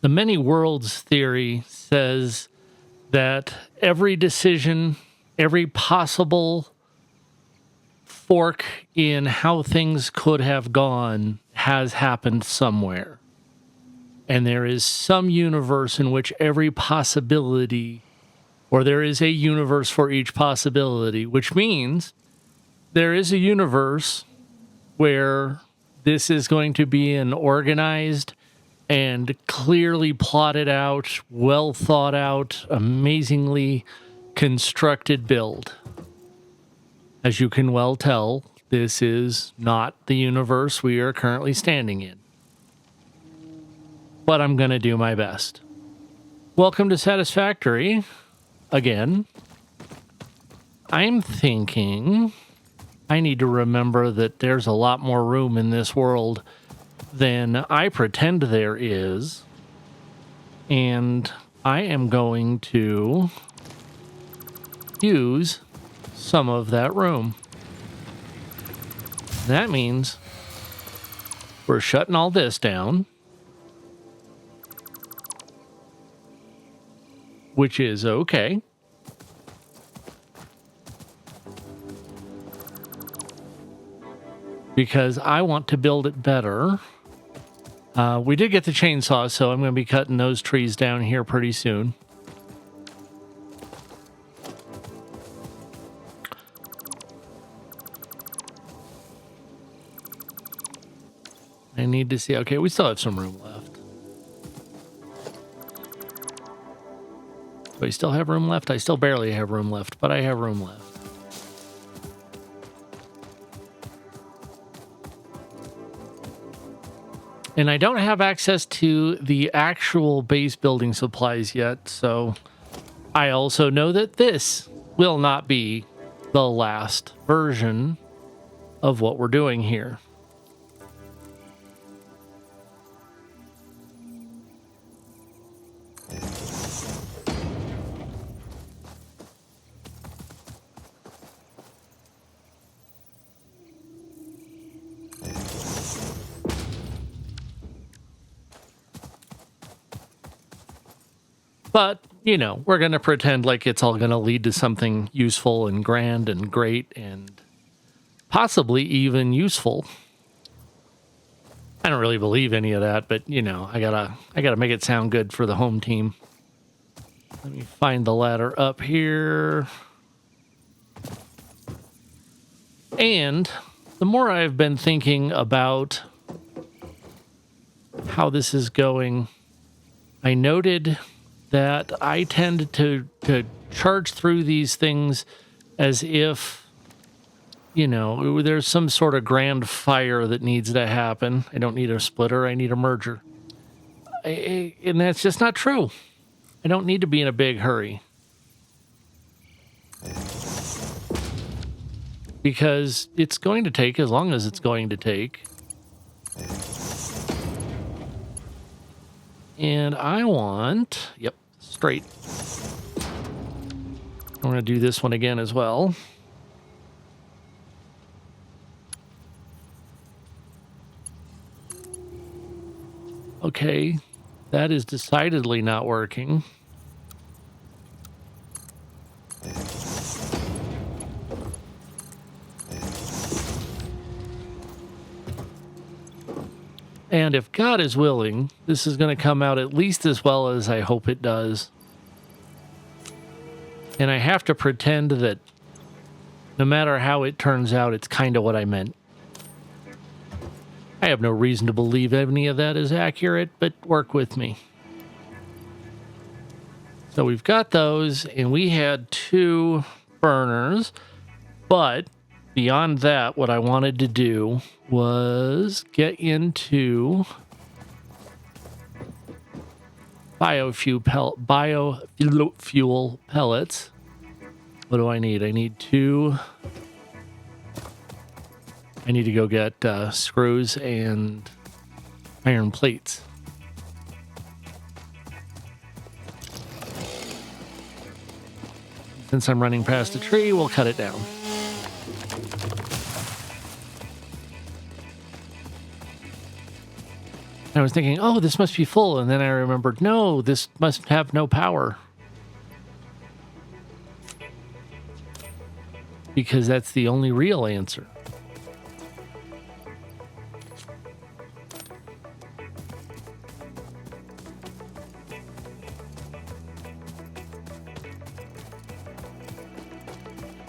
The many worlds theory says that every decision, every possible fork in how things could have gone has happened somewhere. And there is some universe in which every possibility, or there is a universe for each possibility, which means there is a universe where this is going to be an organized and clearly plotted out, well thought out, amazingly constructed build. As you can well tell, this is not the universe we are currently standing in. But I'm going to do my best. Welcome to Satisfactory. Again, I'm thinking I need to remember that there's a lot more room in this world than I pretend there is. And I am going to use some of that room. That means we're shutting all this down, which is okay. Because I want to build it better. We did get the chainsaw, so I'm going to be cutting those trees down here pretty soon. I need to see. Okay, we still have some room left. Do I still have room left? I still barely have room left, but I have room left. And I don't have access to the actual base building supplies yet, so I also know that this will not be the last version of what we're doing here. But, you know, we're going to pretend like it's all going to lead to something useful and grand and great and possibly even useful. I don't really believe any of that, but, you know, I gotta make it sound good for the home team. Let me find the ladder up here. And the more I've been thinking about how this is going, I noted that I tend to charge through these things as if, you know, there's some sort of grand fire that needs to happen. I don't need a splitter, I need a merger. And that's just not true. I don't need to be in a big hurry. Because it's going to take as long as it's going to take. And I want, yep, straight. I'm going to do this one again as well. Okay, that is decidedly not working. And if God is willing, this is going to come out at least as well as I hope it does. And I have to pretend that no matter how it turns out, it's kind of what I meant. I have no reason to believe any of that is accurate, but work with me. So we've got those, and we had 2 burners, but beyond that, what I wanted to do was get into biofuel pellets. What do I need? I need 2. I need to go get screws and iron plates. Since I'm running past a tree, we'll cut it down. I was thinking, oh, this must be full. And then I remembered, no, this must have no power. Because that's the only real answer.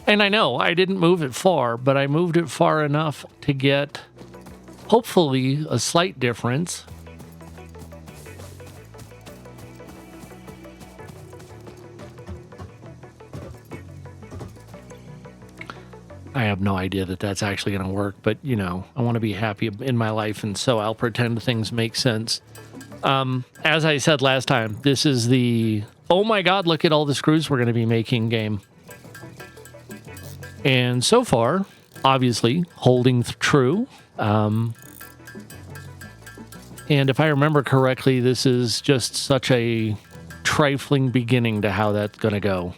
And I know I didn't move it far, but I moved it far enough to get, hopefully, a slight difference. I have no idea that that's actually going to work, but, you know, I want to be happy in my life, and so I'll pretend things make sense. As I said last time, this is the, oh my god, look at all the screws we're going to be making game. And so far, obviously, holding true. And if I remember correctly, this is just such a trifling beginning to how that's going to go.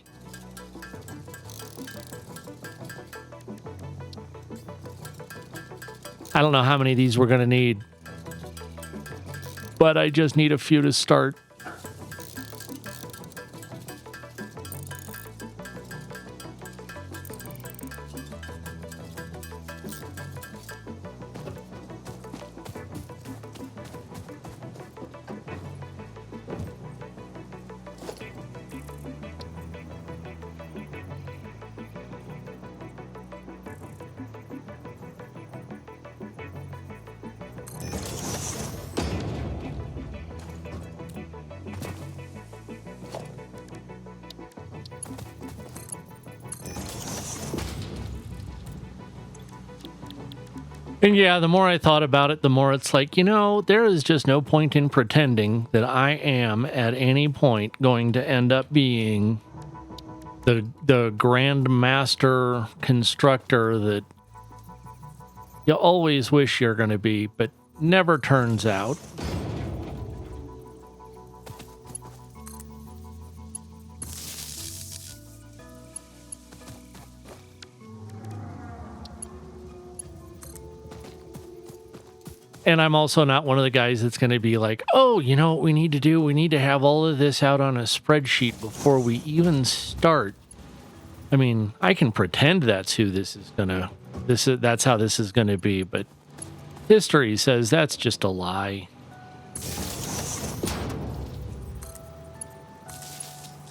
I don't know how many of these we're going to need, but I just need a few to start. And yeah, the more I thought about it, the more it's like, you know, there is just no point in pretending that I am at any point going to end up being the grand master constructor that you always wish you're going to be, but never turns out. And I'm also not one of the guys that's going to be like, oh, you know what we need to do? We need to have all of this out on a spreadsheet before we even start. I mean, I can pretend that's who this is going to, that's how this is going to be, but history says that's just a lie.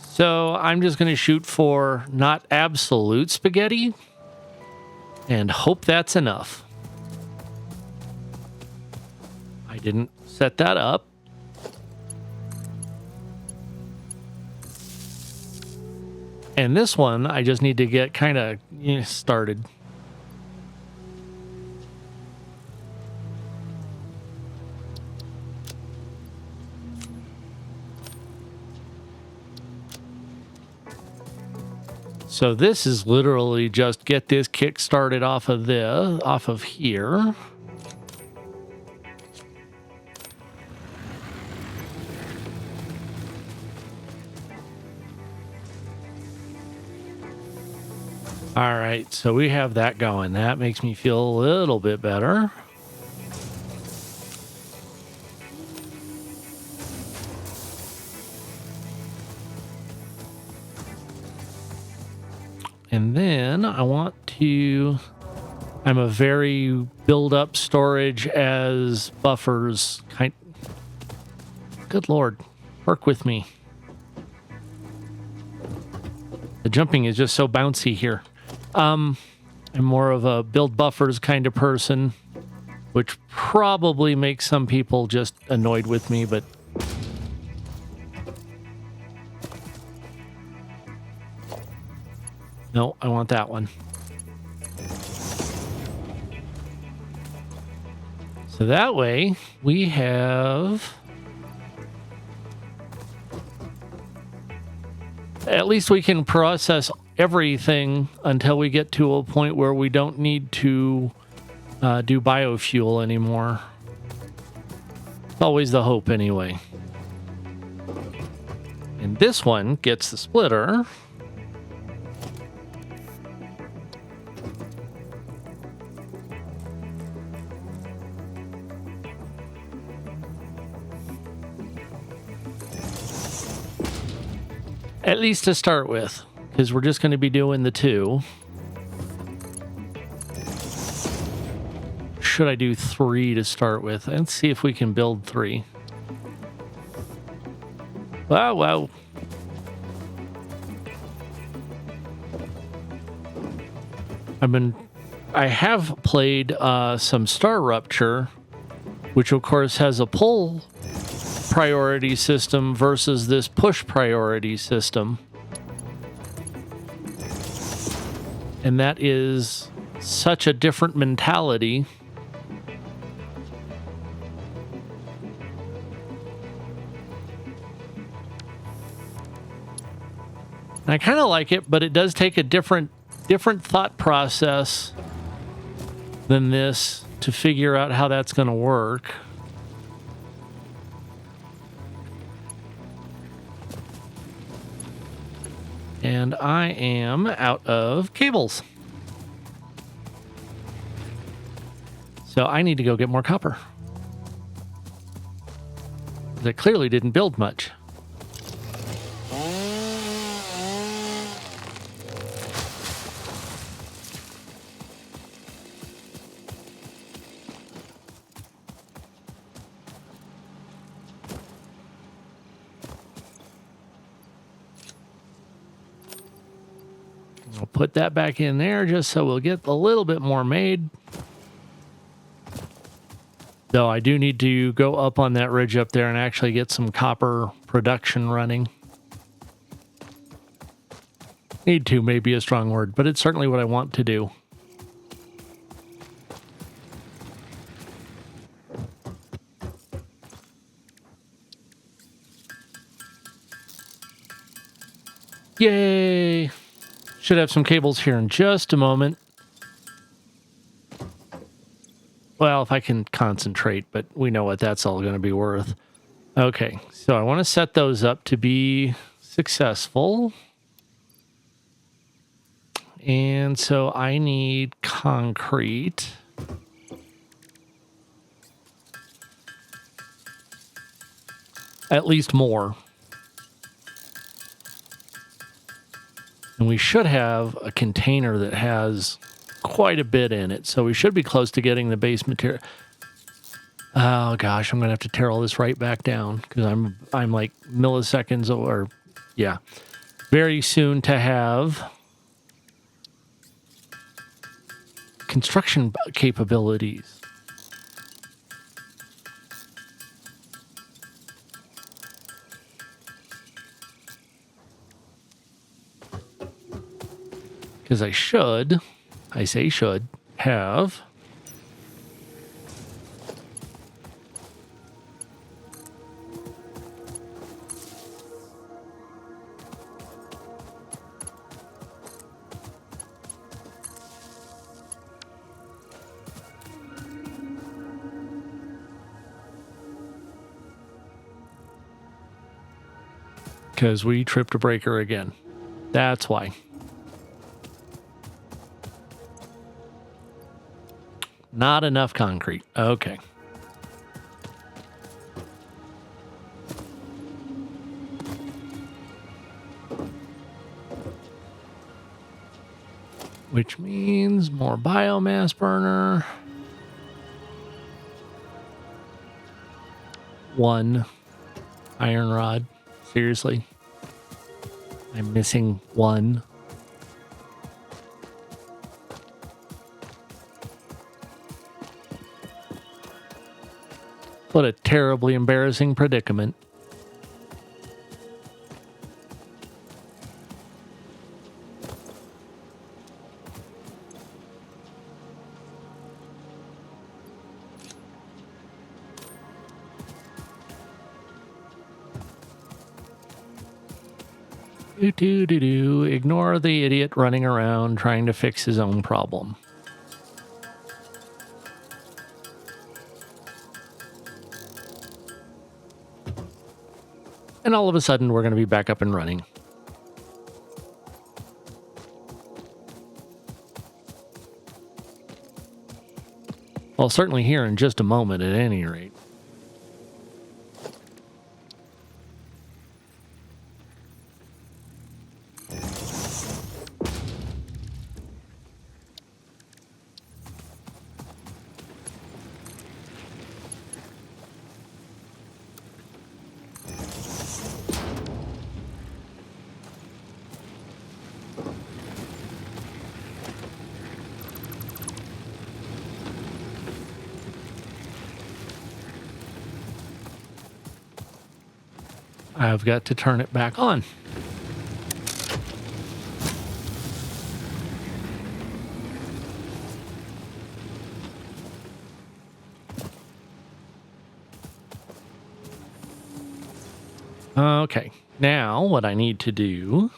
So I'm just going to shoot for not absolute spaghetti and hope that's enough. I didn't set that up. And this one, I just need to get kind of started. So this is literally just get this kick started off of here. All right, so we have that going. That makes me feel a little bit better. And then I want to, I'm a very build up storage as buffers kind. Good Lord, work with me. The jumping is just so bouncy here. I'm more of a build buffers kind of person, which probably makes some people just annoyed with me, but no, I want that one. So that way we have, at least we can process everything until we get to a point where we don't need to do biofuel anymore. Always the hope anyway. And this one gets the splitter. At least to start with, because we're just going to be doing the 2. Should I do 3 to start with? Let's see if we can build 3. Wow. I have played some Star Rupture, which of course has a pull priority system versus this push priority system. And that is such a different mentality. And I kind of like it, but it does take a different thought process than this to figure out how that's going to work. And I am out of cables. So I need to go get more copper. That clearly didn't build much. I'll put that back in there just so we'll get a little bit more made. Though I do need to go up on that ridge up there and actually get some copper production running. Need to may be a strong word, but it's certainly what I want to do. Yay! Should have some cables here in just a moment. Well, if I can concentrate, but we know what that's all going to be worth. Okay, so I want to set those up to be successful. And so I need concrete. At least more. And we should have a container that has quite a bit in it. So we should be close to getting the base material. Oh gosh, I'm going to have to tear all this right back down because I'm like milliseconds or yeah, very soon to have construction capabilities. Because I say should, have because we tripped a breaker again. That's why. Not enough concrete. Okay. Which means more biomass burner. 1 iron rod. Seriously? I'm missing 1. What a terribly embarrassing predicament. Ignore the idiot running around trying to fix his own problem. And all of a sudden, we're going to be back up and running. Well, certainly here in just a moment, at any rate. I've got to turn it back on. Okay, now what I need to do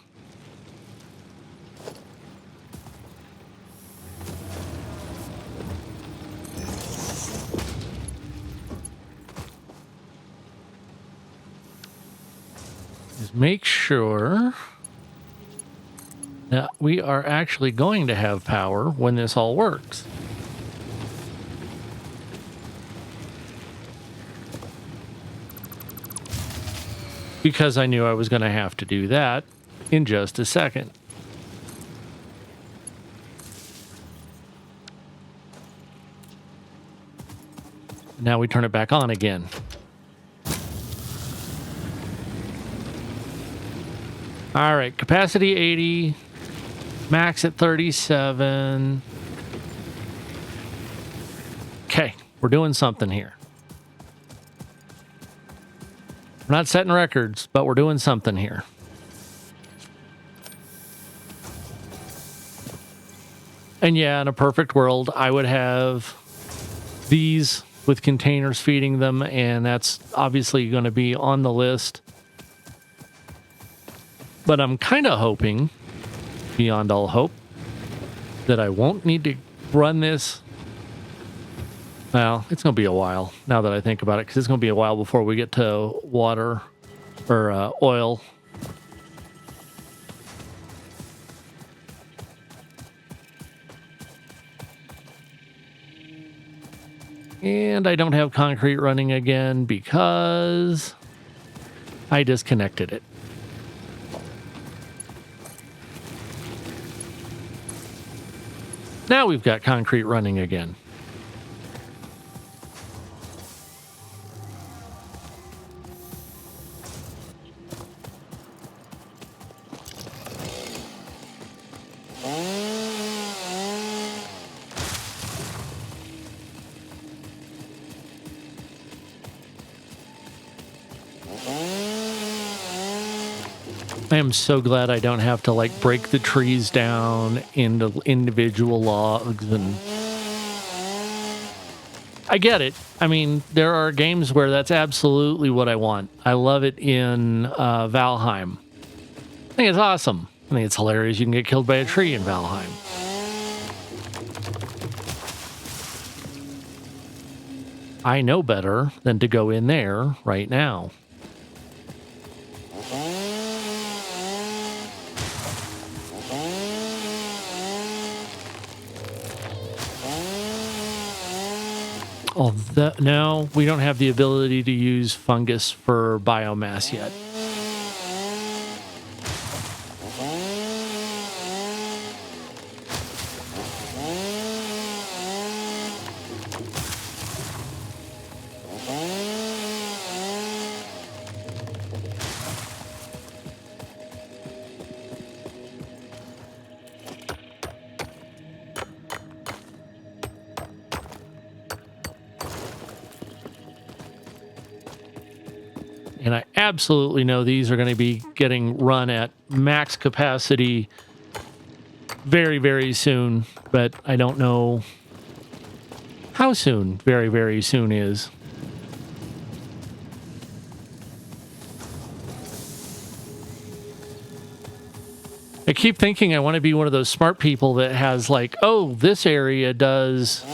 is make sure that we are actually going to have power when this all works. Because I knew I was going to have to do that in just a second. Now we turn it back on again. All right, capacity 80, max at 37. Okay, we're doing something here. We're not setting records, but we're doing something here. And yeah, in a perfect world, I would have these with containers feeding them, and that's obviously going to be on the list. But I'm kind of hoping, beyond all hope, that I won't need to run this. Well, it's going to be a while now that I think about it, because it's going to be a while before we get to water or oil. And I don't have concrete running again because I disconnected it. Now we've got concrete running again. I am so glad I don't have to like break the trees down into individual logs, and I get it. I mean, there are games where that's absolutely what I want. I love it in Valheim. I think it's awesome. I think it's hilarious you can get killed by a tree in Valheim. I know better than to go in there right now. Oh, no, we don't have the ability to use fungus for biomass yet. And I absolutely know these are going to be getting run at max capacity very, very soon, but I don't know how soon very, very soon is. I keep thinking I want to be one of those smart people that has like, oh, this area does,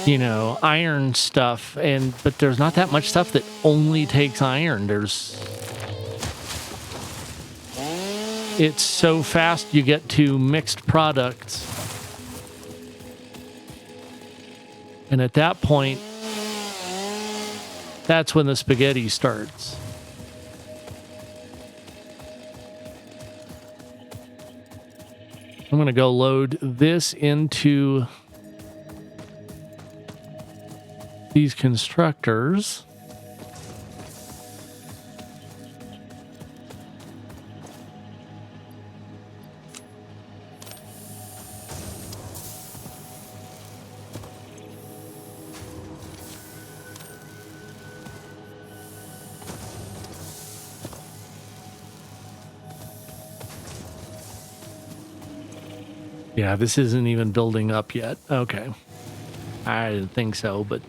you know, iron stuff, but there's not that much stuff that only takes iron. It's so fast you get to mixed products. And at that point, that's when the spaghetti starts. I'm going to go load this into these constructors. Yeah, this isn't even building up yet. Okay. I didn't think so, but...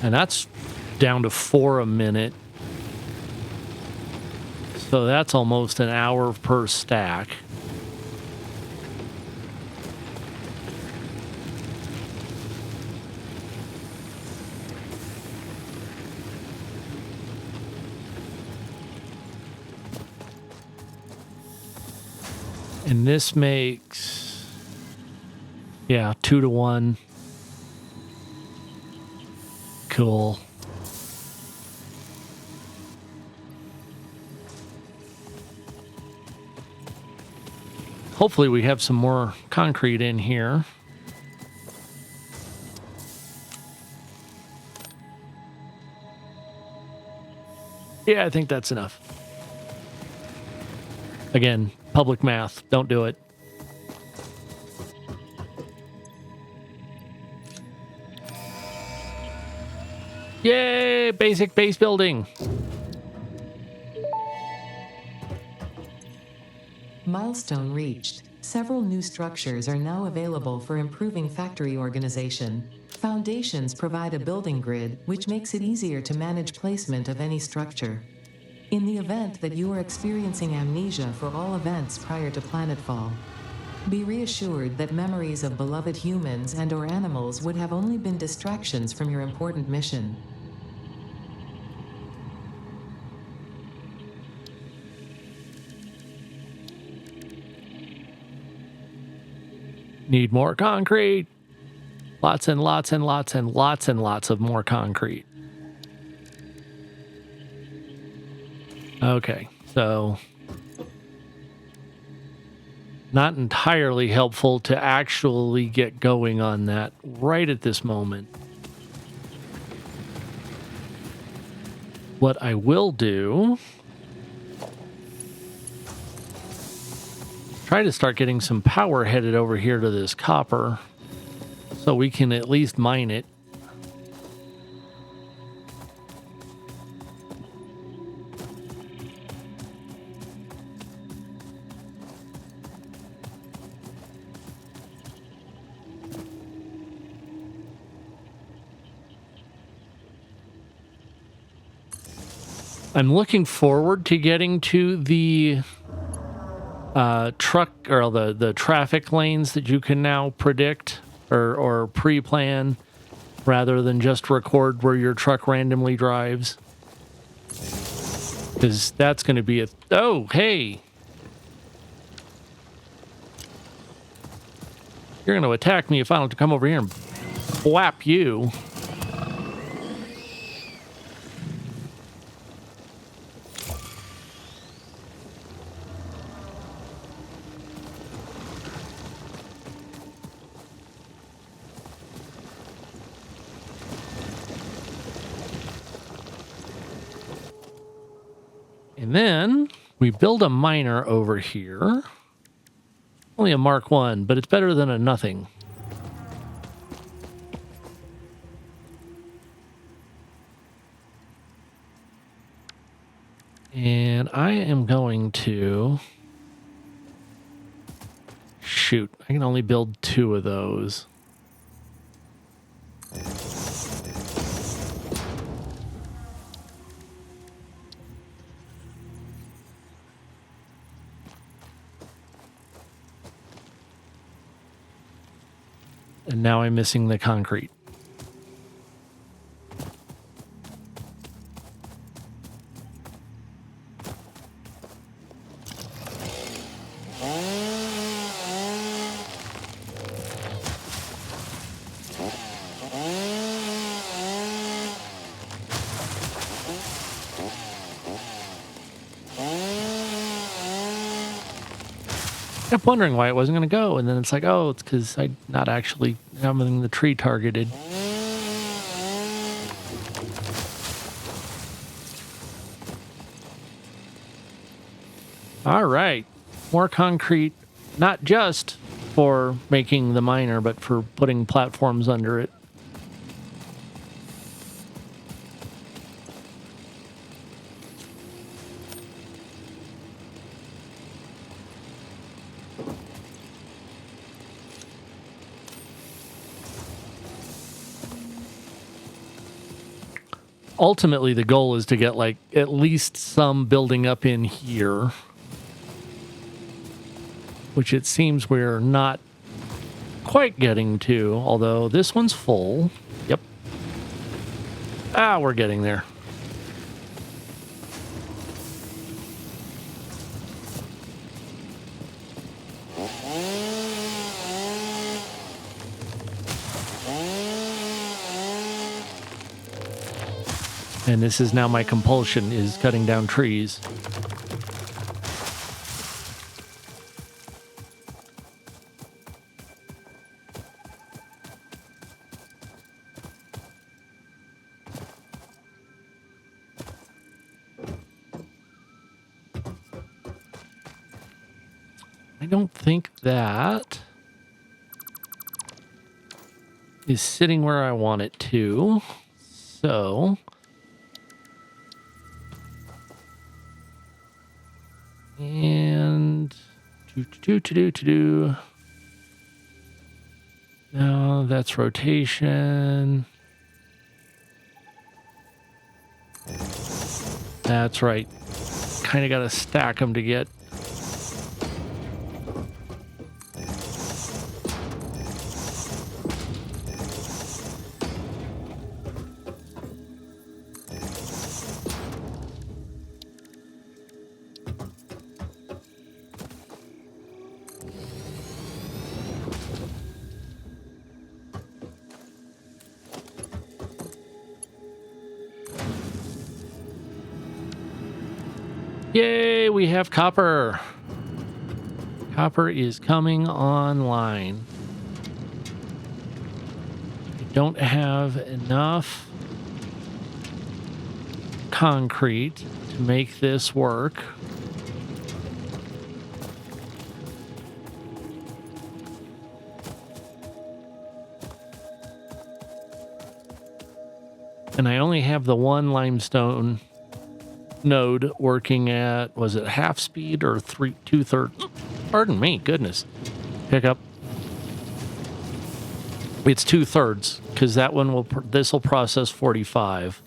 And that's down to 4 a minute. So that's almost an hour per stack. And this makes, yeah, 2 to 1. Cool. Hopefully we have some more concrete in here. Yeah, I think that's enough. Again, public math. Don't do it. Yay! Basic base building. Milestone reached. Several new structures are now available for improving factory organization. Foundations provide a building grid, which makes it easier to manage placement of any structure. In the event that you are experiencing amnesia for all events prior to planetfall, be reassured that memories of beloved humans and/or animals would have only been distractions from your important mission. Need more concrete. Lots and lots and lots and lots and lots of more concrete. Okay, so not entirely helpful to actually get going on that right at this moment. What I will do, try to start getting some power headed over here to this copper so we can at least mine it. I'm looking forward to getting to the truck or the traffic lanes that you can now predict or pre-plan rather than just record where your truck randomly drives. Because that's going to be a... Oh, hey! You're going to attack me if I don't come over here and whap you. And then we build a miner over here. Only a Mark 1, but it's better than a nothing. And I am going to... Shoot, I can only build 2 of those. And now I'm missing the concrete. I kept wondering why it wasn't going to go, and then it's like, oh, it's because I'm not actually having the tree targeted. All right, more concrete, not just for making the miner, but for putting platforms under it. ultimately the goal is to get like at least some building up in here, which it seems we're not quite getting to, although this one's full. Yep. We're getting there. And this is now my compulsion, is cutting down trees. I don't think that is sitting where I want it to. So... and... No, that's rotation. That's right. Kind of got to stack them to get... Yay, we have copper. Copper is coming online. I don't have enough concrete to make this work. And I only have the one limestone node working at, was it half speed or 2/3? Pardon me, goodness. Pick up. It's 2/3 because that one will, this will process 45.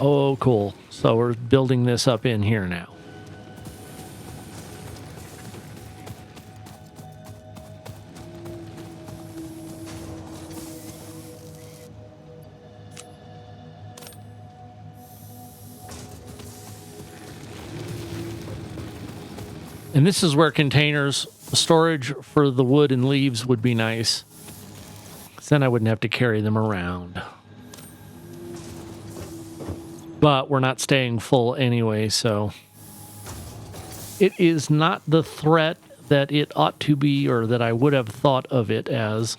Oh, cool. So we're building this up in here now. And this is where containers, storage for the wood and leaves would be nice. 'Cause then I wouldn't have to carry them around. But we're not staying full anyway, so... it is not the threat that it ought to be, or that I would have thought of it as.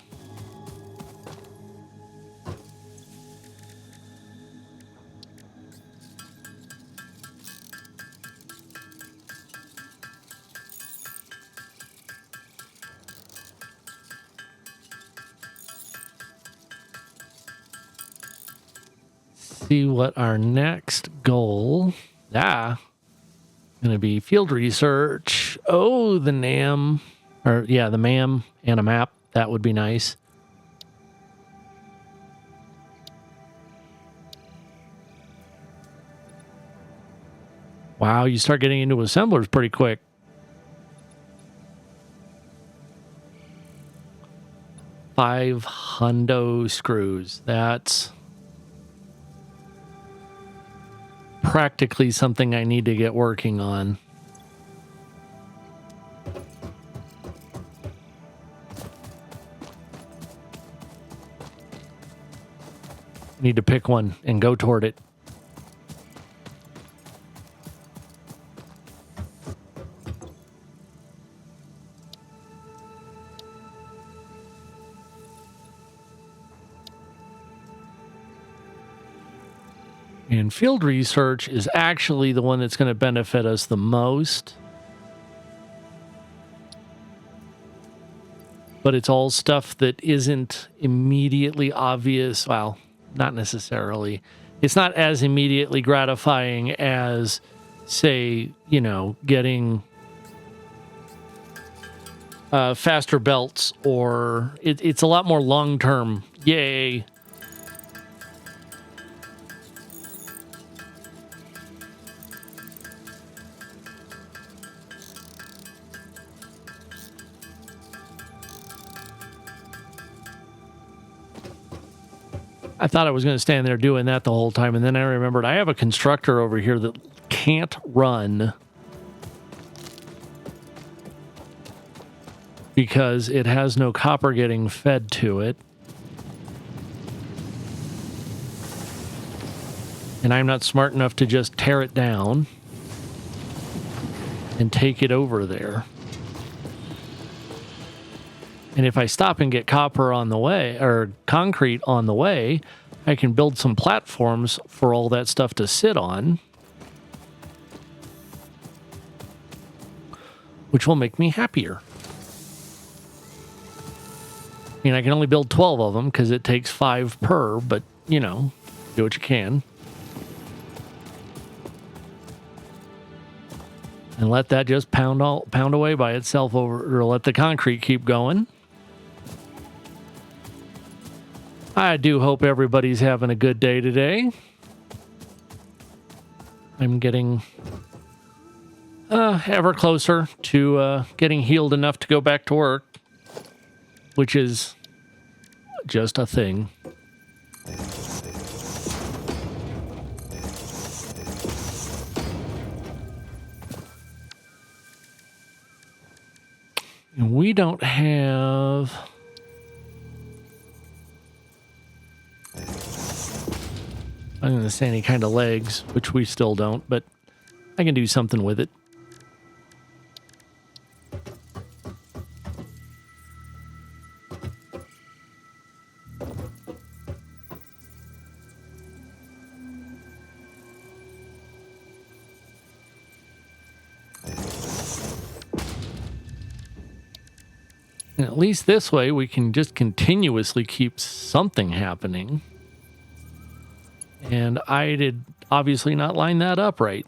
See what our next goal, gonna be field research. Oh, the NAM, or yeah, the MAM and a map. That would be nice. Wow, you start getting into assemblers pretty quick. $500 screws. That's practically something I need to get working on. Need to pick one and go toward it. And field research is actually the one that's going to benefit us the most. But it's all stuff that isn't immediately obvious. Well, not necessarily. It's not as immediately gratifying as, say, you know, getting faster belts, or it's a lot more long term. Yay. I thought I was going to stand there doing that the whole time, and then I remembered I have a constructor over here that can't run because it has no copper getting fed to it. And I'm not smart enough to just tear it down and take it over there. And if I stop and get copper on the way, or concrete on the way, I can build some platforms for all that stuff to sit on, which will make me happier. I mean, I can only build 12 of them because it takes 5 per, but, you know, do what you can. And let that just pound away by itself over, or let the concrete keep going. I do hope everybody's having a good day today. I'm getting ever closer to getting healed enough to go back to work, which is just a thing. And we don't have... I'm going to say any kind of legs, which we still don't, but I can do something with it. And at least this way, we can just continuously keep something happening. And I did obviously not line that up right.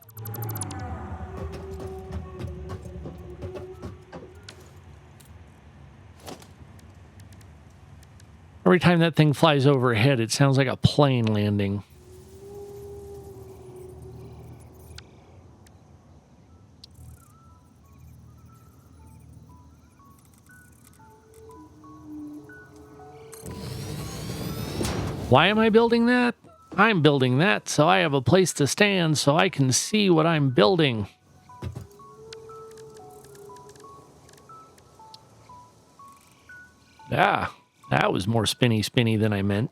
Every time that thing flies overhead, it sounds like a plane landing. Why am I building that? I'm building that so I have a place to stand so I can see what I'm building. Ah, that was more spinny than I meant.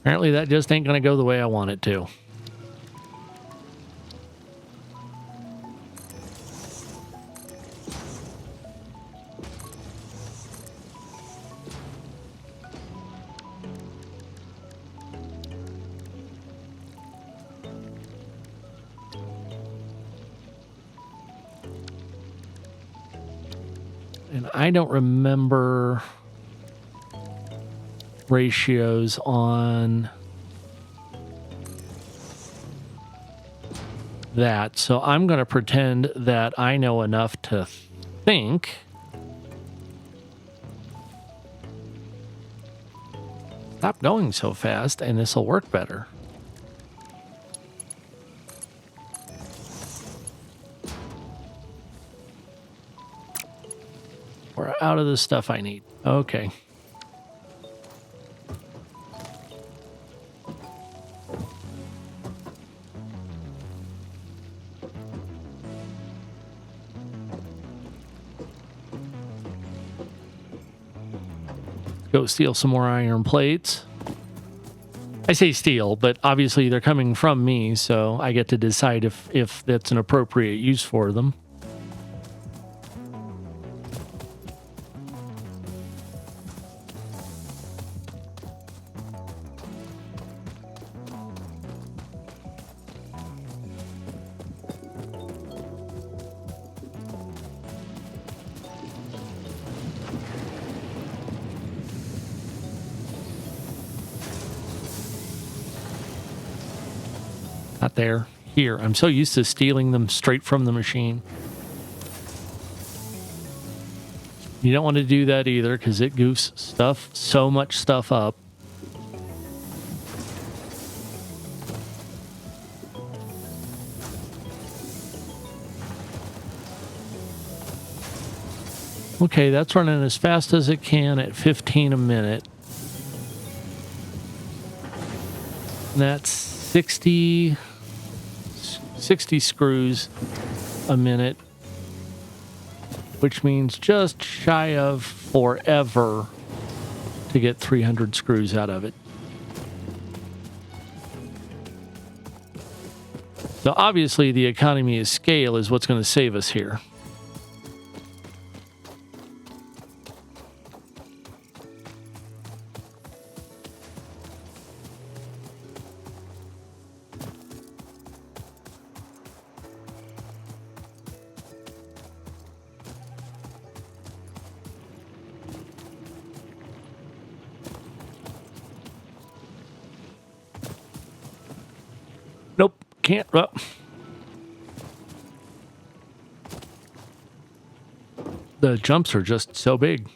Apparently that just ain't going to go the way I want it to. And I don't remember ratios on that, so I'm going to pretend that I know enough to think stop going so fast and this will work better. We're out of the stuff I need. Okay. Go steal some more iron plates. I say steal, but obviously they're coming from me, so I get to decide if that's an appropriate use for them. Not there. Here. I'm so used to stealing them straight from the machine. You don't want to do that either because it goofs so much stuff up. Okay, that's running as fast as it can at 15 a minute. And that's 60 screws a minute, which means just shy of forever to get 300 screws out of it. So obviously the economy of scale is what's going to save us here. Nope, can't. The jumps are just so big.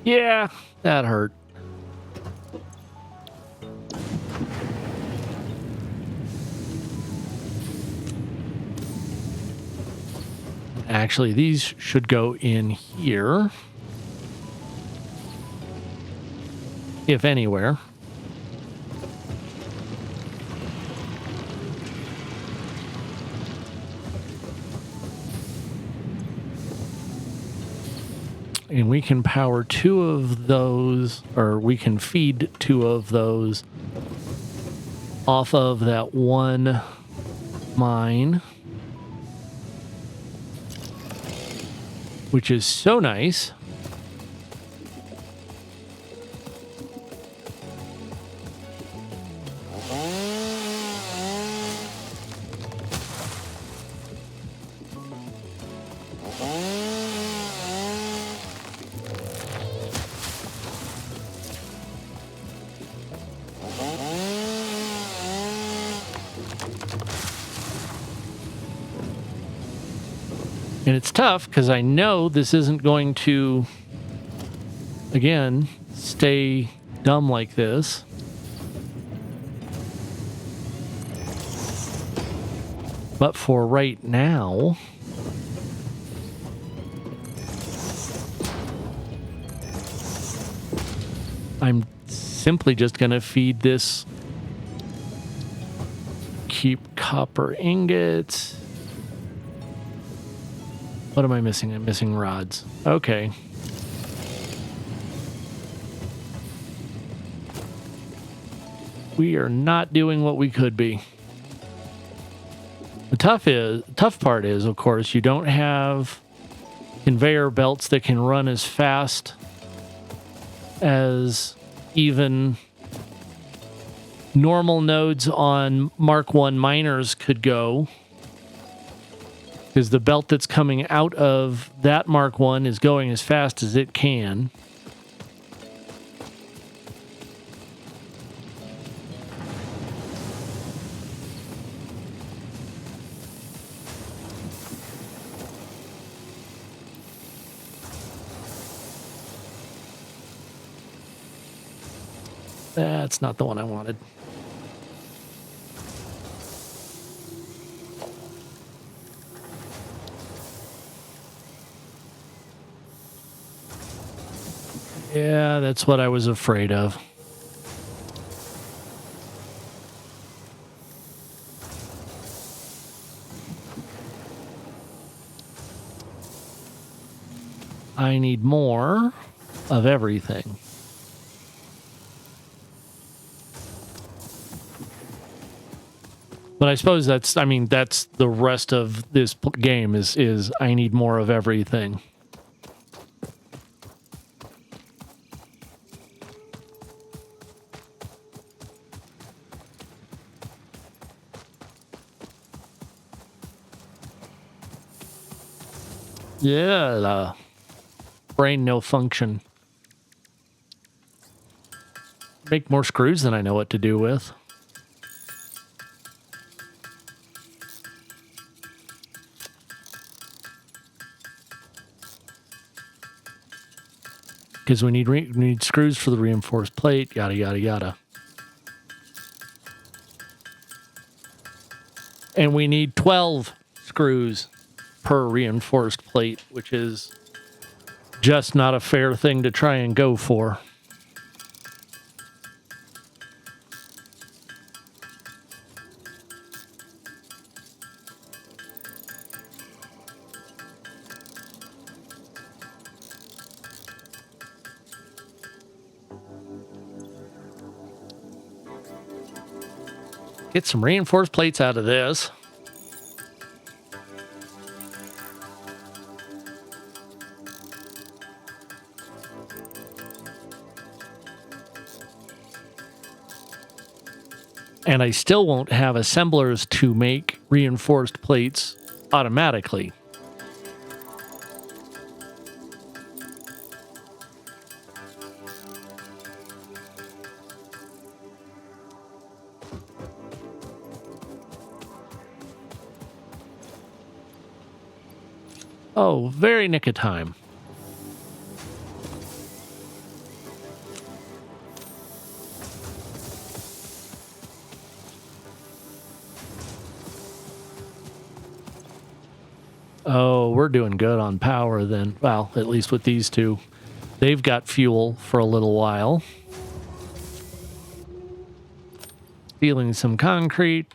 Yeah, that hurt. Actually, these should go in here. If anywhere. And we can power 2 of those, or we can feed 2 of those off of that one mine, which is so nice. And it's tough because I know this isn't going to, again, stay dumb like this. But for right now, I'm simply just going to feed this. Keep copper ingots. What am I missing? I'm missing rods. Okay. We are not doing what we could be. The tough part is, of course, you don't have conveyor belts that can run as fast as even normal nodes on Mark I miners could go. Because the belt that's coming out of that Mark I is going as fast as it can. That's not the one I wanted. Yeah, that's what I was afraid of. I need more of everything. But I suppose that's the rest of this game is I need more of everything. Yeah, brain no function. Make more screws than I know what to do with. Because we need screws for the reinforced plate, yada, yada, yada. And we need 12 screws per reinforced plate, which is just not a fair thing to try and go for. Get some reinforced plates out of this. And I still won't have assemblers to make reinforced plates automatically. Oh, very nick of time. Oh, we're doing good on power then. Well, at least with these two. They've got fuel for a little while. Stealing some concrete.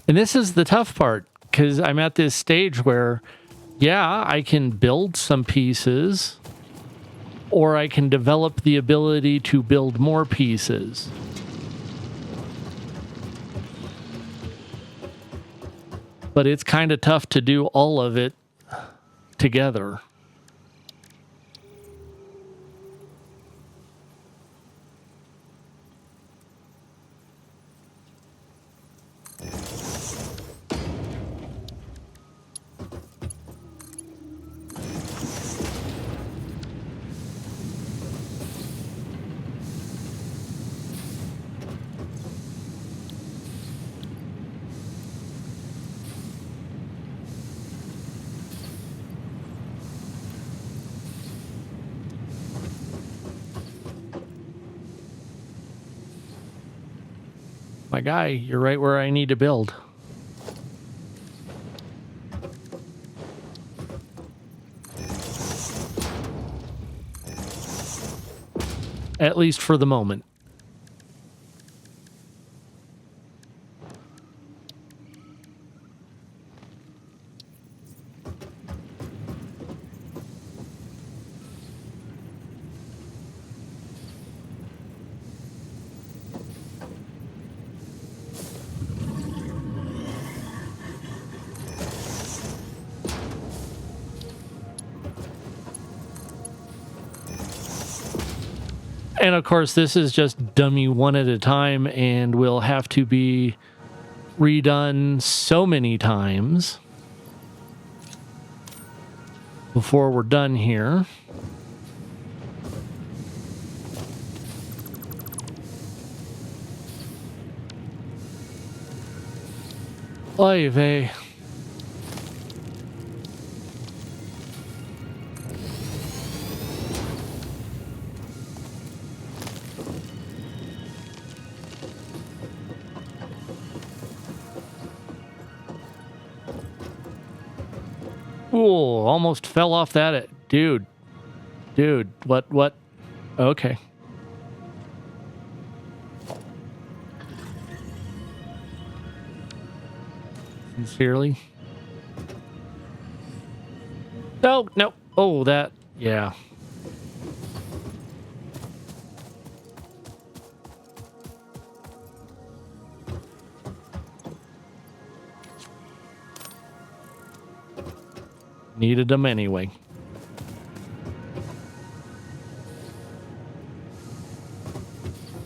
And this is the tough part, because I'm at this stage where, yeah, I can build some pieces, or I can develop the ability to build more pieces. But it's kind of tough to do all of it together. My guy, you're right where I need to build. At least for the moment. And of course, this is just dummy one at a time and will have to be redone so many times before we're done here. Oy vey. Ooh, almost fell off that. Dude, what? Okay. Sincerely. No, no. Oh, that. Yeah. Needed them anyway.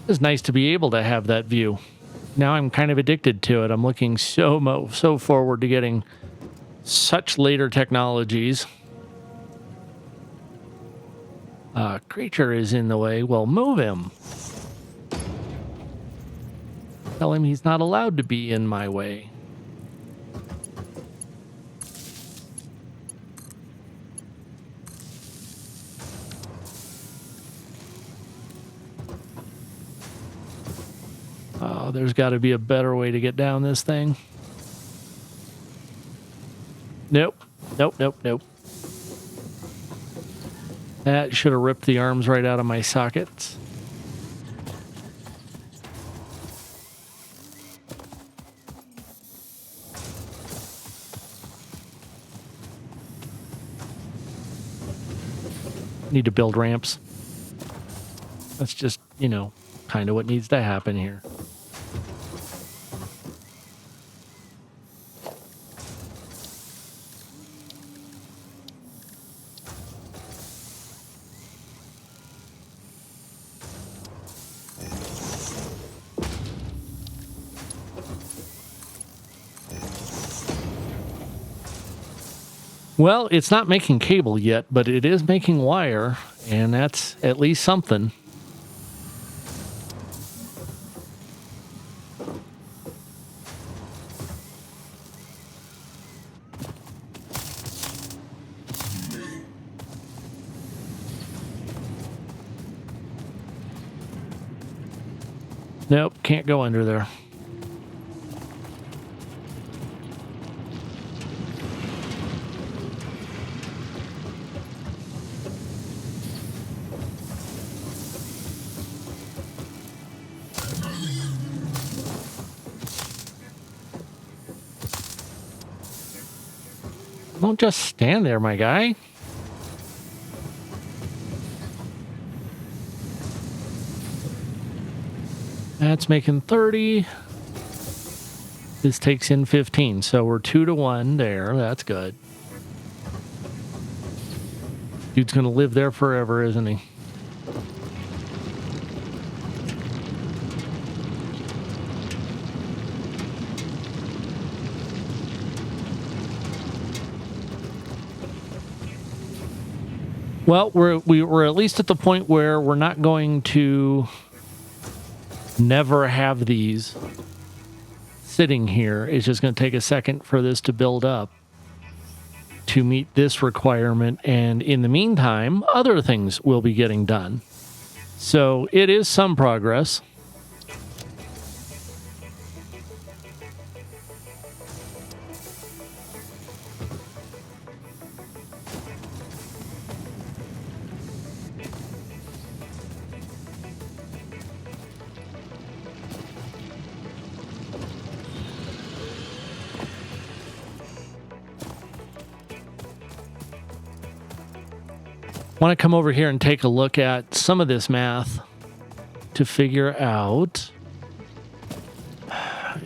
It's nice to be able to have that view. Now I'm kind of addicted to it. I'm looking so forward to getting such later technologies. Creature is in the way. Well, move him. Tell him he's not allowed to be in my way. Oh, there's got to be a better way to get down this thing. Nope. Nope, nope, nope. That should have ripped the arms right out of my sockets. Need to build ramps. That's just, you know, kind of what needs to happen here. Well, it's not making cable yet, but it is making wire, and that's at least something. Nope, can't go under there. Don't just stand there, my guy. That's making 30. This takes in 15, so we're 2-1 there. That's good. Dude's gonna live there forever, isn't he? Well, we're at least at the point where we're not going to never have these sitting here. It's just going to take a second for this to build up to meet this requirement, and in the meantime, other things will be getting done. So it is some progress. Want to come over here and take a look at some of this math to figure out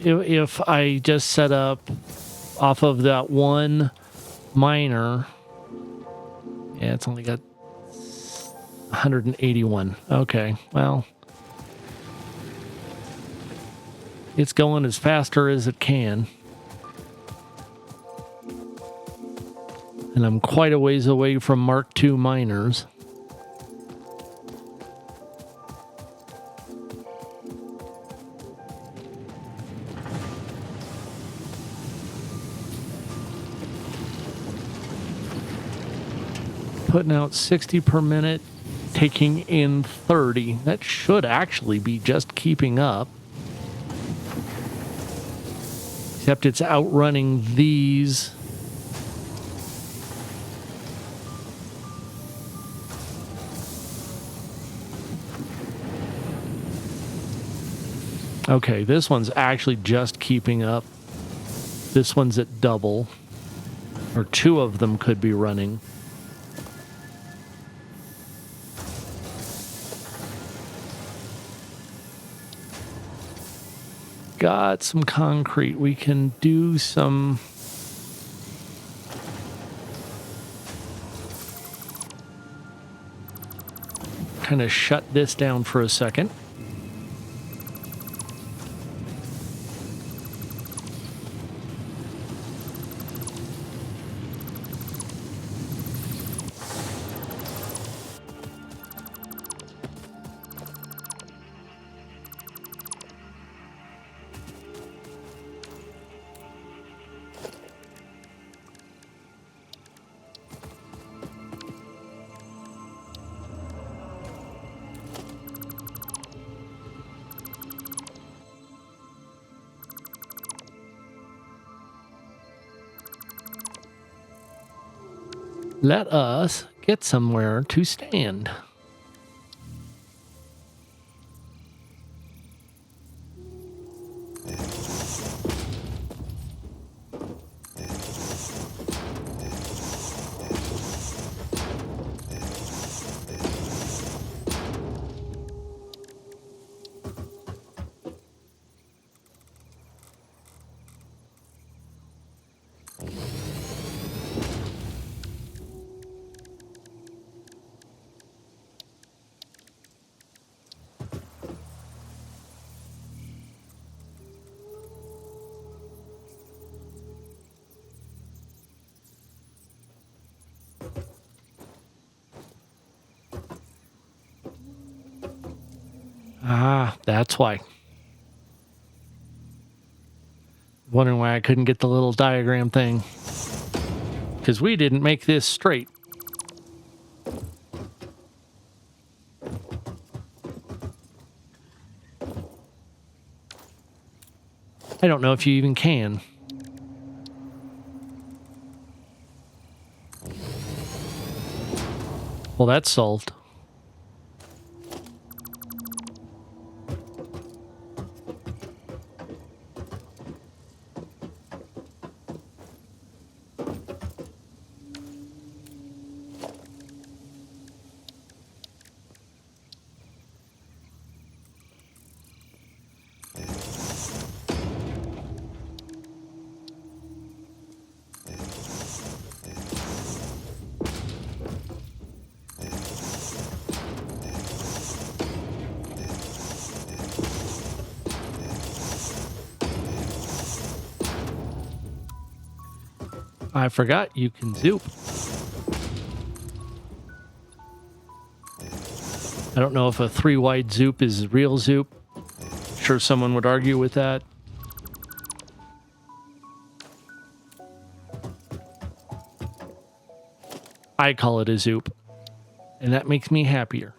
if I just set up off of that one miner. Yeah, it's only got 181. Okay, well, it's going as faster as it can. And I'm quite a ways away from Mark II miners. Putting out 60 per minute, taking in 30. That should actually be just keeping up. Except it's outrunning these. Okay, this one's actually just keeping up. This one's at double, or two of them could be running. Got some concrete. We can do some... kind of shut this down for a second. Let us get somewhere to stand. Ah, that's why. Wondering why I couldn't get the little diagram thing. Because we didn't make this straight. I don't know if you even can. Well, that's solved. I forgot you can zoop. I don't know if a 3-wide zoop is real zoop. Sure, someone would argue with that. I call it a zoop, and that makes me happier.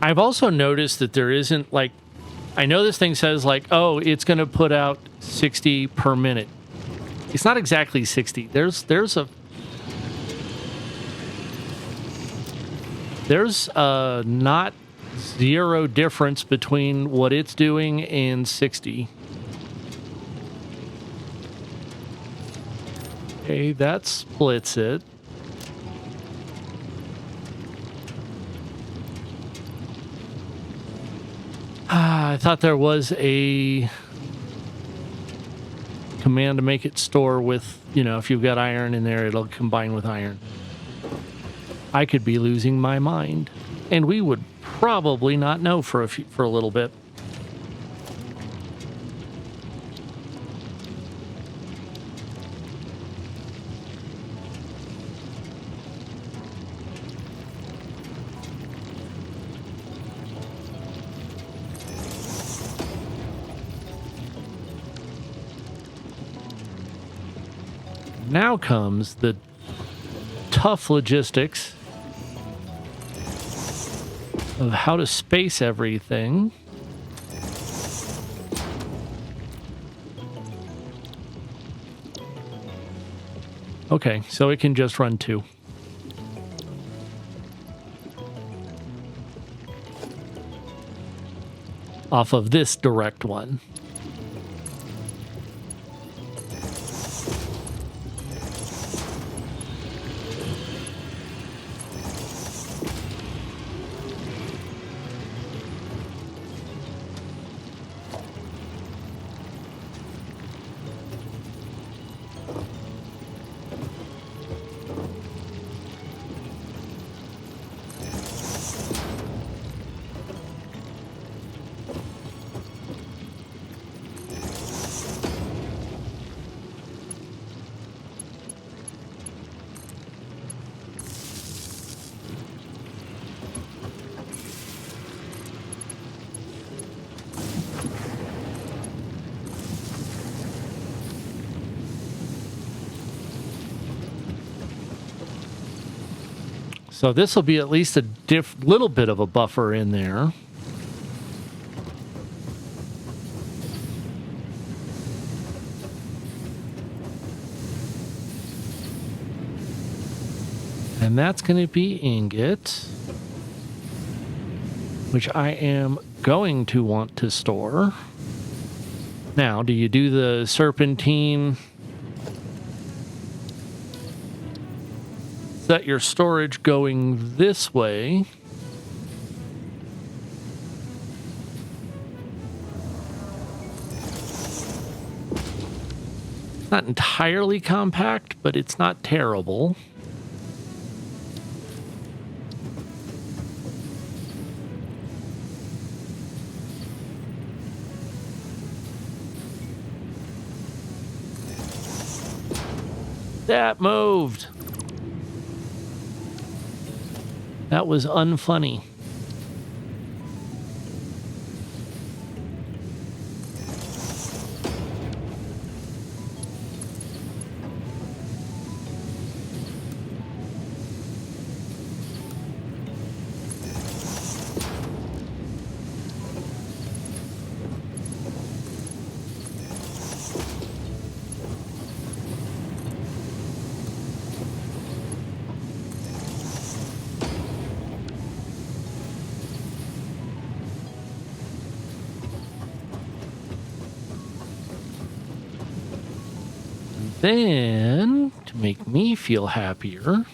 I've also noticed that there isn't like, I know this thing says like, oh, it's going to put out 60 per minute. It's not exactly 60. There's not zero difference between what it's doing and 60. Okay, that splits it. I thought there was a command to make it store with, you know, if you've got iron in there, it'll combine with iron. I could be losing my mind, and we would probably not know for a little bit. Now comes the tough logistics of how to space everything. Okay, so it can just run 2. Off of this direct one. So this will be at least a little bit of a buffer in there. And that's going to be ingot, which I am going to want to store. Now, do you do the serpentine? Set your storage going this way. It's not entirely compact, but it's not terrible. That moved. That was unfunny. Then, to make me feel happier,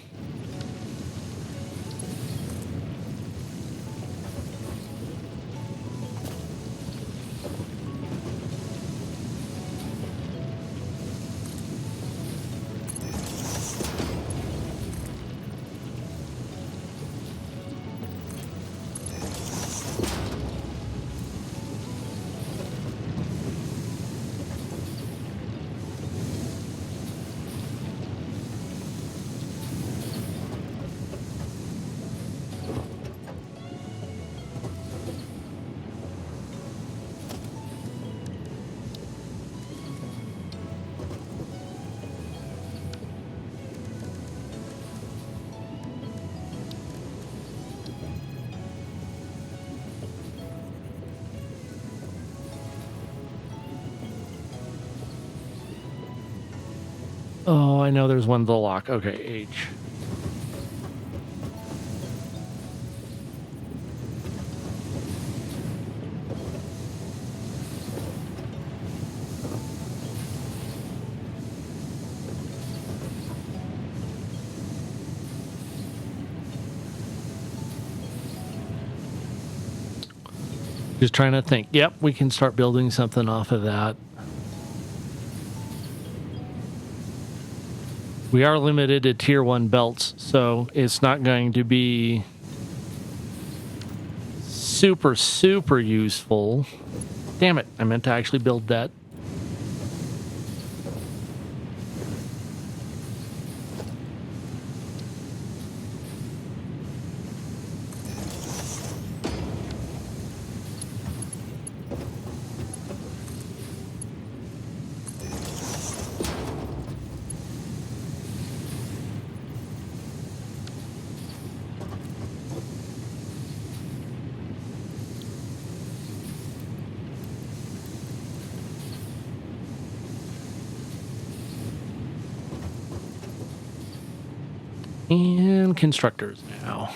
oh, I know there's one of the lock. Okay, H. Just trying to think. Yep, we can start building something off of that. We are limited to tier 1 belts, so it's not going to be super, super useful. Damn it, I meant to actually build that. And constructors now.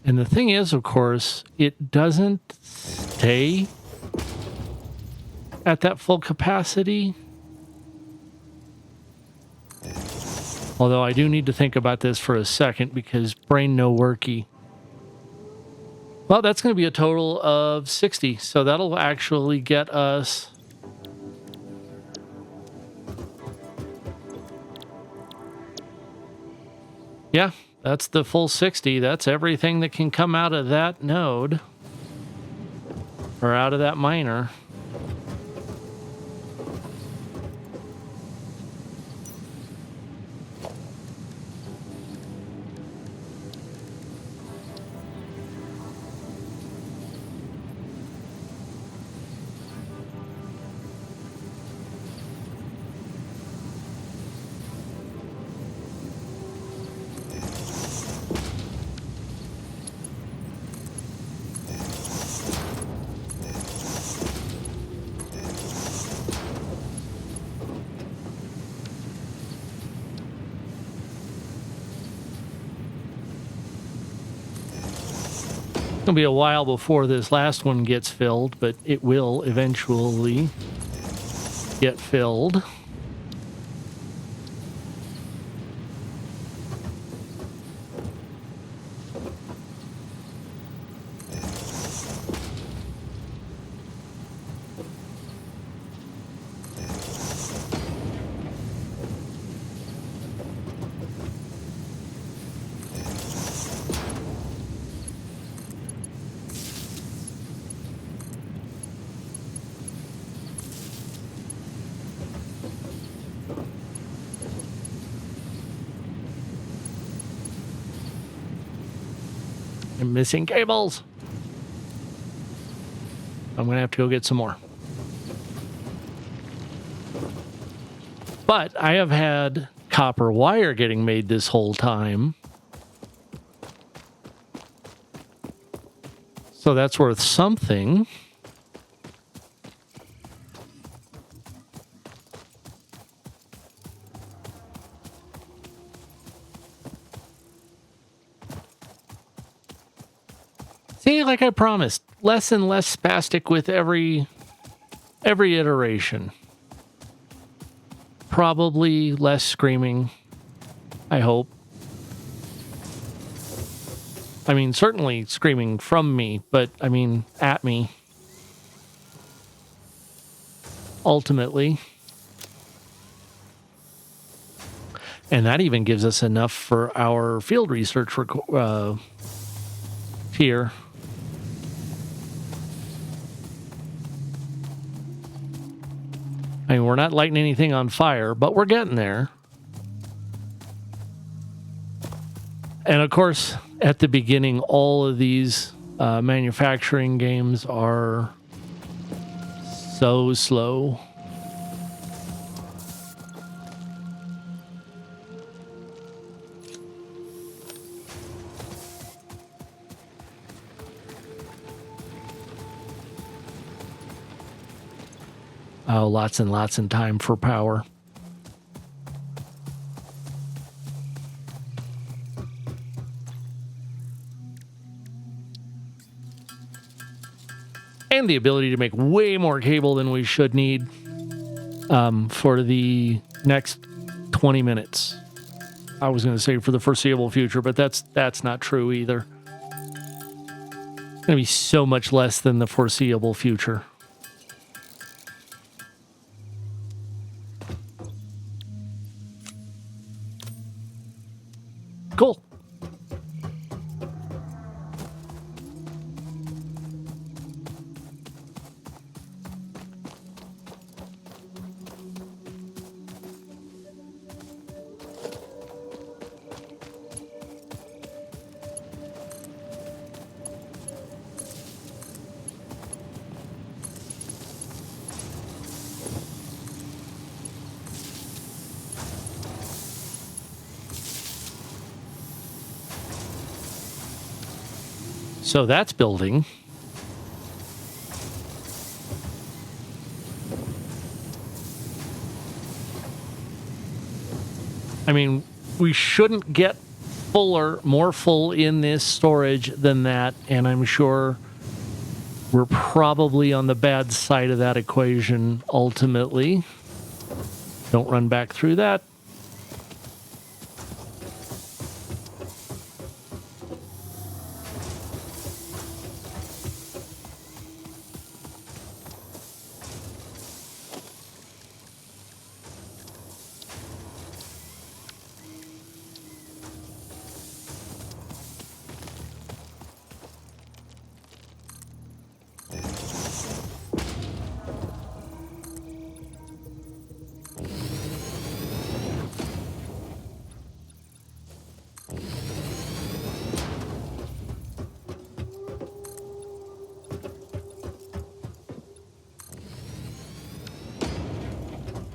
And the thing is, of course, it doesn't stay at that full capacity. Although I do need to think about this for a second because brain no worky. Well, that's going to be a total of 60. So that'll actually get us... Yeah, that's the full 60. That's everything that can come out of that node. Or out of that miner. It'll be a while before this last one gets filled, but it will eventually get filled. I'm missing cables. I'm going to have to go get some more. But I have had copper wire getting made this whole time. So that's worth something. See, like I promised, less and less spastic with every iteration. Probably less screaming, I hope. I mean, certainly screaming from me, but I mean, at me. Ultimately. And that even gives us enough for our field research here. I mean, we're not lighting anything on fire, but we're getting there. And of course, at the beginning, all of these manufacturing games are so slow. Oh, lots and lots of time for power. And the ability to make way more cable than we should need for the next 20 minutes. I was going to say for the foreseeable future, but that's not true either. It's going to be so much less than the foreseeable future. Cool. So that's building. I mean, we shouldn't get more full in this storage than that, and I'm sure we're probably on the bad side of that equation ultimately. Don't run back through that.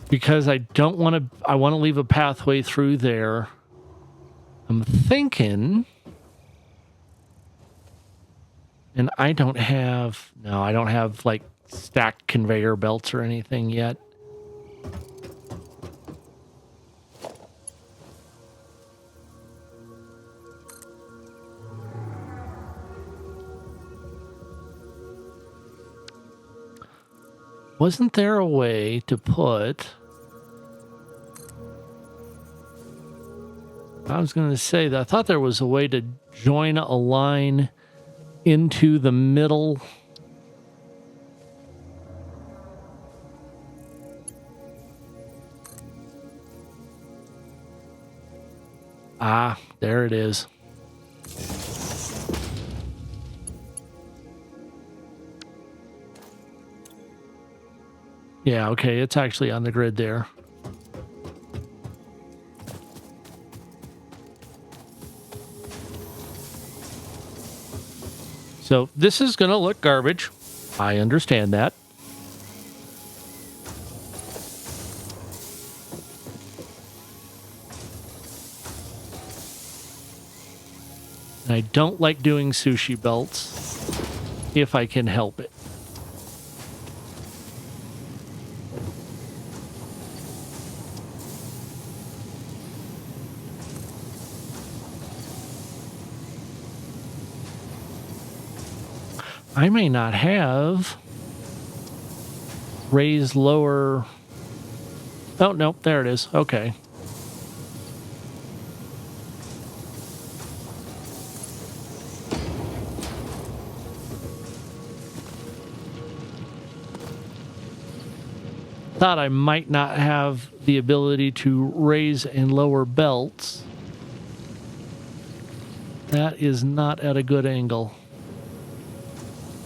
Because I don't want to, I want to leave a pathway through there. I'm thinking, and I don't have like stacked conveyor belts or anything yet. Wasn't there a way to put... I was going to say that I thought there was a way to join a line into the middle. Ah, there it is. Yeah, okay, it's actually on the grid there. So this is going to look garbage. I understand that. I don't like doing sushi belts if I can help it. I may not have raised lower... Oh, no, there it is. Okay. Thought I might not have the ability to raise and lower belts. That is not at a good angle.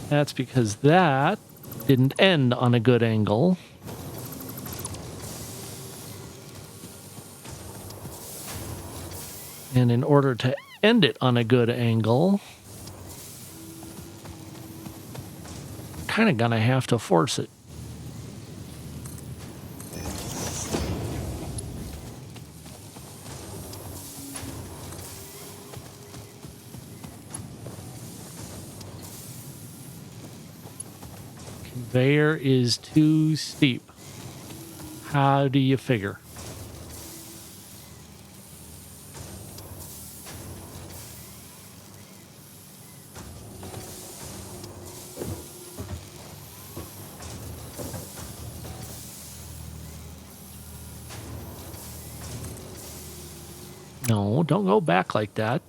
That's because that didn't end on a good angle. And in order to end it on a good angle, kind of gonna have to force it. Conveyor is too steep. How do you figure? No, don't go back like that.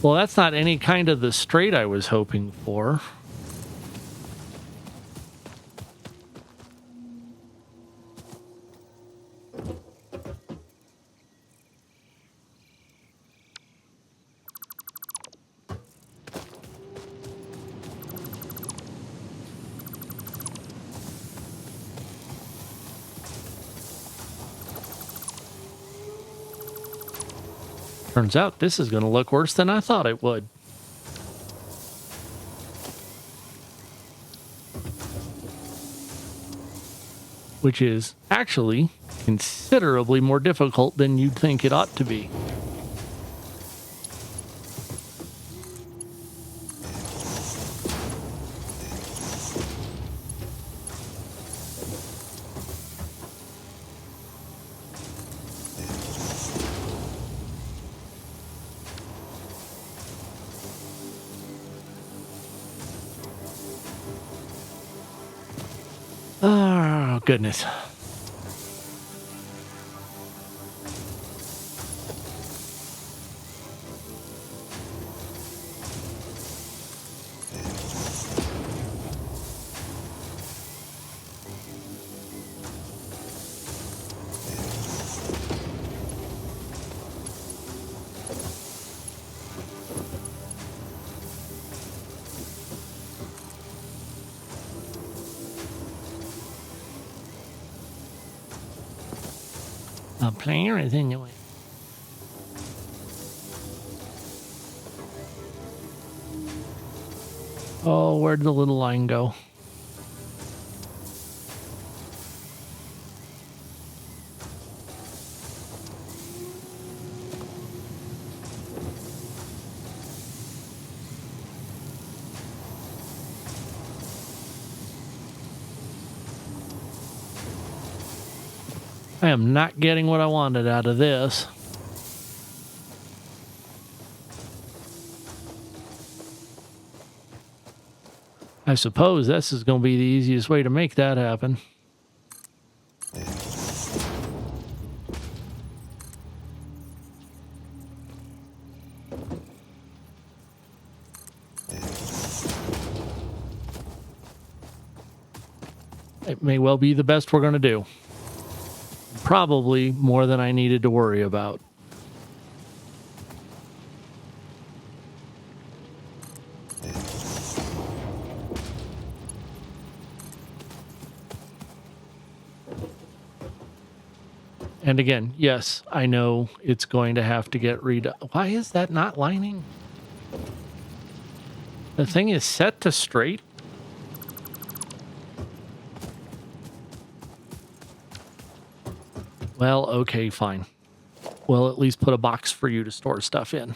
Well, that's not any kind of the straight I was hoping for. Turns out this is going to look worse than I thought it would. Which is actually considerably more difficult than you'd think it ought to be. Oh, goodness. A player is in the way. Oh, where'd the little line go? I am not getting what I wanted out of this. I suppose this is going to be the easiest way to make that happen. It may well be the best we're going to do. Probably more than I needed to worry about. And again, yes, I know it's going to have to get redone. Why is that not lining? The thing is set to straight. Well, okay, fine. We'll at least put a box for you to store stuff in.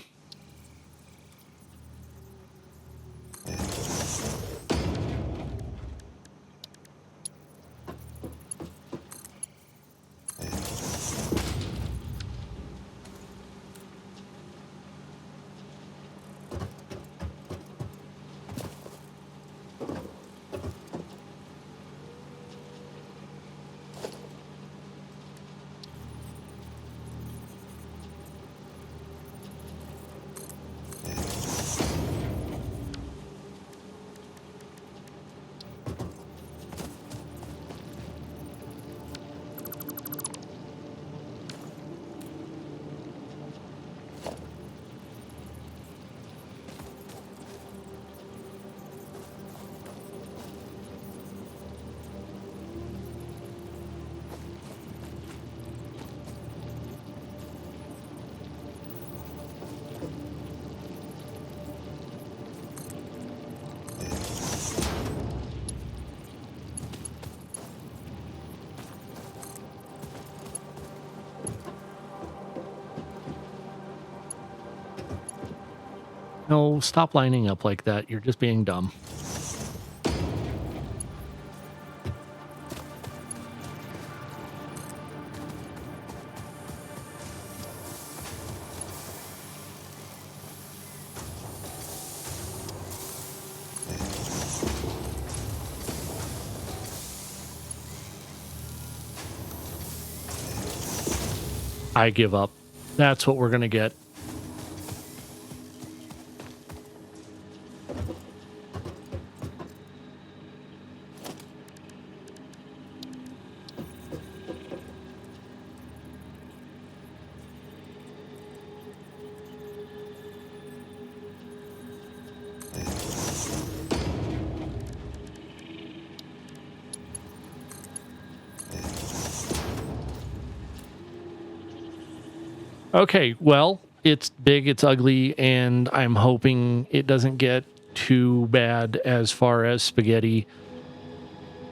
No, stop lining up like that. You're just being dumb. I give up. That's what we're going to get. Okay, well, it's big, it's ugly, and I'm hoping it doesn't get too bad as far as spaghetti.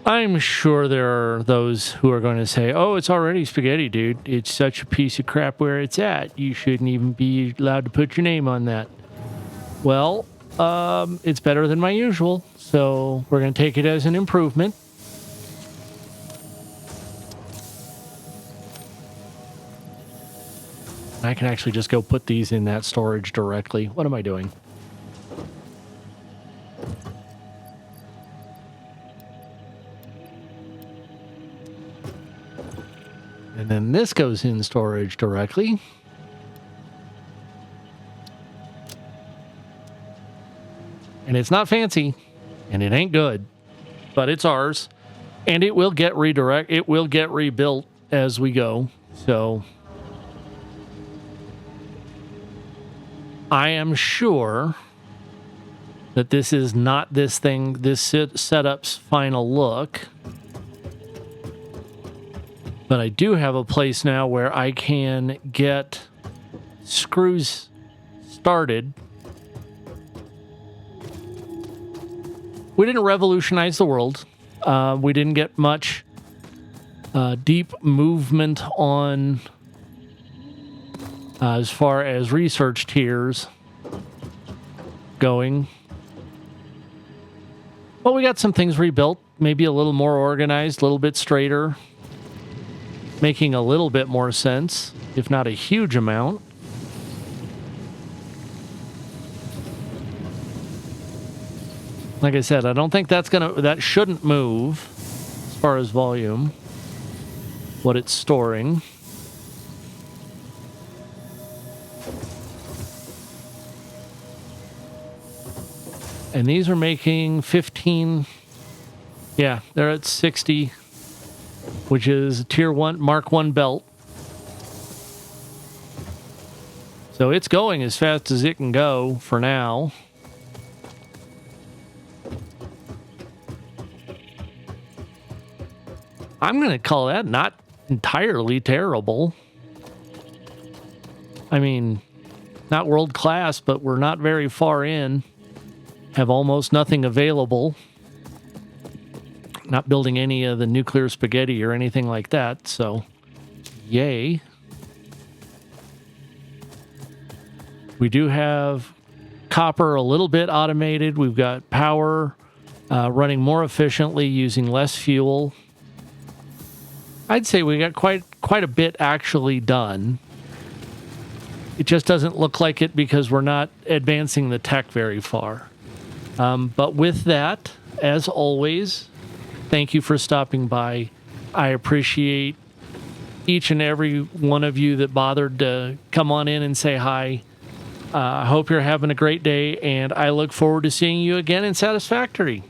I'm sure there are those who are going to say, oh, it's already spaghetti, dude. It's such a piece of crap where it's at. You shouldn't even be allowed to put your name on that. Well, it's better than my usual, so we're going to take it as an improvement. I can actually just go put these in that storage directly. What am I doing? And then this goes in storage directly. And it's not fancy, and it ain't good, but it's ours. And it will get rebuilt as we go. So I am sure that this is not this setup's final look. But I do have a place now where I can get screws started. We didn't revolutionize the world. We didn't get much deep movement on as far as research tiers going. But we got some things rebuilt, maybe a little more organized, a little bit straighter, making a little bit more sense, if not a huge amount. Like I said, I don't think that shouldn't move as far as volume, what it's storing. And these are making 15. Yeah, they're at 60, which is tier 1, Mark 1 belt. So it's going as fast as it can go for now. I'm going to call that not entirely terrible. I mean, not world class, but we're not very far in. Have almost nothing available. Not building any of the nuclear spaghetti or anything like that, so yay. We do have copper a little bit automated. We've got power running more efficiently using less fuel. I'd say we got quite a bit actually done. It just doesn't look like it because we're not advancing the tech very far. But with that, as always, thank you for stopping by. I appreciate each and every one of you that bothered to come on in and say hi. I hope you're having a great day, and I look forward to seeing you again in Satisfactory.